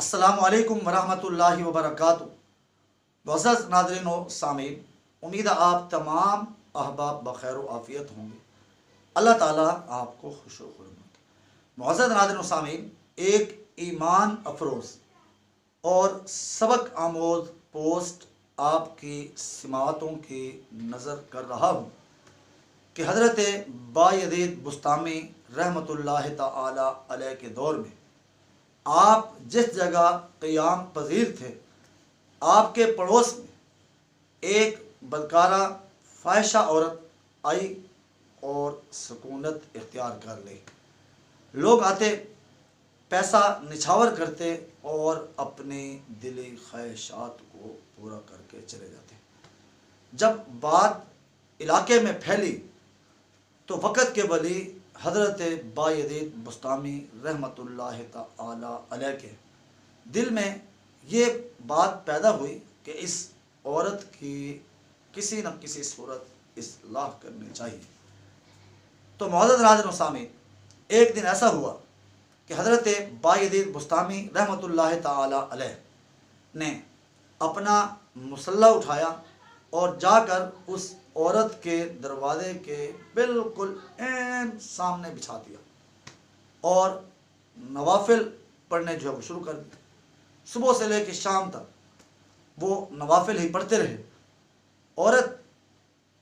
अस्सलामु अलैकुम वरहमतुल्लाहि वबरकातुहू। मुअज़्ज़ज़ नाज़रीन व सामीन, उम्मीद है आप तमाम अहबाब बखैर व आफ़ियत होंगे। अल्लाह ताला आपको खुश व खुर्म रखे। मुअज़्ज़ज़ नाज़रीन व सामीन, एक ईमान अफरोज़ और सबक आमोज़ पोस्ट आपकी समाअतों की नज़र कर रहा हूँ कि हज़रत बायज़ीद बुस्तामी रहमतुल्लाहि तआला अलैह के दौर में आप जिस जगह क़याम पज़ीर थे, आपके पड़ोस में एक बदकारा फ़ाहिशा औरत आई और सुकूनत इख्तियार कर ली। लोग आते, पैसा निछावर करते और अपनी दिली ख्वाहिशात को पूरा करके चले जाते। जब बात इलाके में फैली तो वक़्त के वली हज़रत बायज़ीद बुस्तामी रहमतुल्लाहि तआला अलैह के दिल में ये बात पैदा हुई कि इस औरत की किसी न किसी सूरत इस्लाह करनी चाहिए। तो मुअज़्ज़ज़ नाज़रीन व सामीन, एक दिन ऐसा हुआ कि हज़रत बायज़ीद बुस्तामी रहमतुल्लाहि तआला अलैह ने अपना मुसल्ला उठाया और जाकर उस औरत के दरवाज़े के बिल्कुल ऐन सामने बिछा दिया और नवाफिल पढ़ने जो है वो शुरू कर दिया। सुबह से लेकर शाम तक वो नवाफिल ही पढ़ते रहे। औरत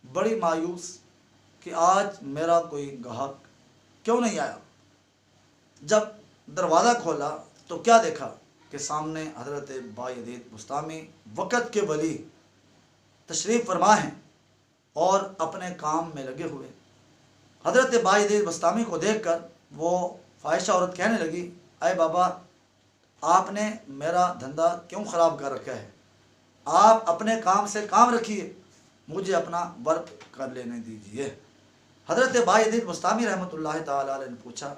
बड़ी मायूस कि आज मेरा कोई गाहक क्यों नहीं आया। जब दरवाज़ा खोला तो क्या देखा कि सामने हज़रत बायज़ीद बुस्तामी वक़्त के वली तशरीफ़ फरमा हैं और अपने काम में लगे हुए। हज़रत बायज़ीद बुस्तामी को देखकर वो फ़ाहिशा औरत कहने लगी, अय बाबा, आपने मेरा धंधा क्यों ख़राब कर रखा है? आप अपने काम से काम रखिए, मुझे अपना वर्क कर लेने दीजिए। हज़रत बायज़ीद बुस्तामी रहमतुल्लाहि तआला अलैह ने पूछा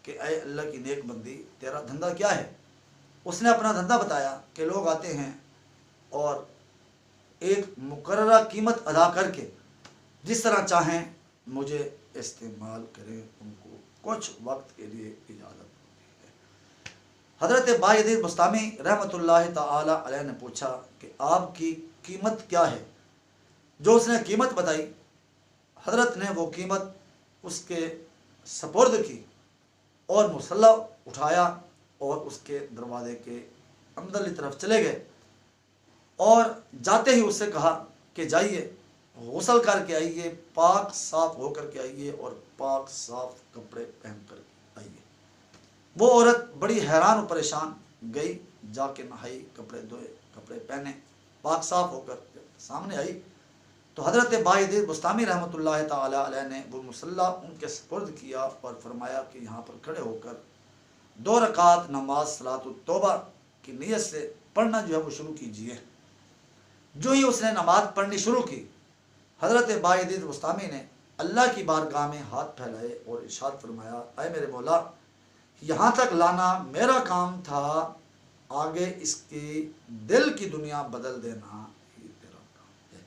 कि अय अल्लाह की नेक बंदी, तेरा धंधा क्या है? उसने अपना धंधा बताया कि लोग आते हैं और एक मुकर्ररा कीमत अदा करके जिस तरह चाहें मुझे इस्तेमाल करें, उनको कुछ वक्त के लिए इजाज़त होती है। हज़रत बायज़ीद बुस्तामी रहमतुल्लाहि तआला अलैह ने पूछा कि आपकी कीमत क्या है? जो उसने कीमत बताई, हज़रत ने वो कीमत उसके सपुर्द की और मुसल्ला उठाया और उसके दरवाज़े के अंदर की तरफ चले गए और जाते ही उससे कहा कि जाइए, गुस्ल करके आइए, पाक साफ होकर के आइए और पाक साफ कपड़े पहन कर आइए। वो औरत बड़ी हैरान और परेशान गई, जाके नहाई, कपड़े धोए, कपड़े पहने, पाक साफ होकर सामने आई तो हज़रत बायज़ीद बुस्तामी रहमतुल्लाहि तआला अलैह ने वो मुसल्ला उनके सुपुर्द किया और फरमाया कि यहाँ पर खड़े होकर 2 रकात नमाज सलातुत तौबा की नीयत से पढ़ना जो है वो शुरू कीजिए। जो ही उसने नमाज पढ़नी शुरू की, हज़रत बायज़ीद बुस्तामी ने अल्लाह की बारगाह में हाथ फैलाए और इरशाद फरमाया, ऐ मेरे मौला, यहाँ तक लाना मेरा काम था, आगे इसकी दिल की दुनिया बदल देना ही तेरा काम है।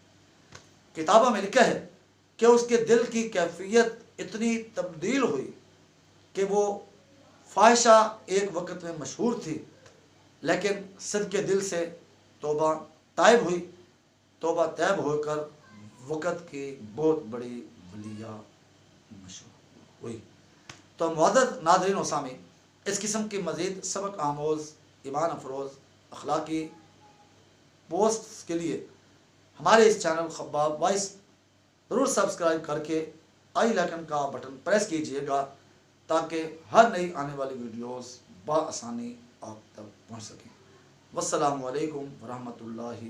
किताबों में लिखा है कि उसके दिल की कैफियत इतनी तब्दील हुई कि वो फ़ाहिशा एक वक़्त में मशहूर थी, लेकिन सदके दिल से तौबा ताइब हुई, तौबा तैब होकर वक़्त की बहुत बड़ी वलिया मशहूर हुई। तो मुअज़्ज़ज़ नाज़रीन व सामीन, इस किस्म की मज़ीद सबक आमोज़, ईमान अफरोज़, अखलाकी पोस्ट्स के लिए हमारे इस चैनल खब्बाब वॉइस ज़रूर सब्सक्राइब करके आई आइकन का बटन प्रेस कीजिएगा ताकि हर नई आने वाली वीडियोस बआसानी आप तक पहुँच सकें। वस्सलामु अलैकुम वरहमतुल्लाहि